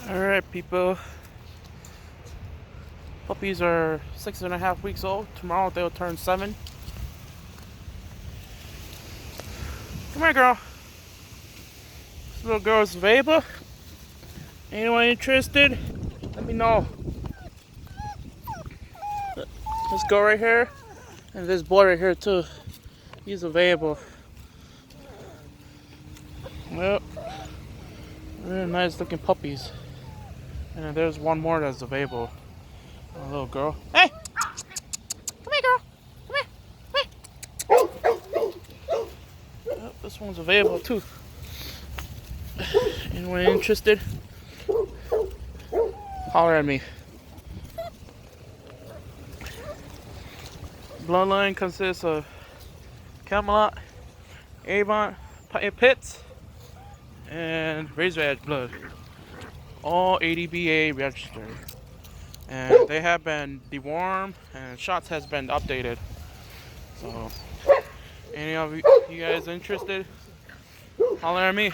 Alright, people. Puppies are 6.5 weeks old. Tomorrow they'll turn 7. Come here, girl. This little girl is available. Anyone interested? Let me know. Let's go right here. And this boy right here, too. He's available. Well, really nice looking puppies. And there's one more that's available. A little girl. Hey! Come here, girl. Come here. Oh, this one's available too. Anyone interested? Holler at me. Bloodline consists of Camelot, Avant, Pits, and Razoredge blood. All ADBA registered. And they have been dewormed and shots has been updated. So any of you guys interested, holler at me.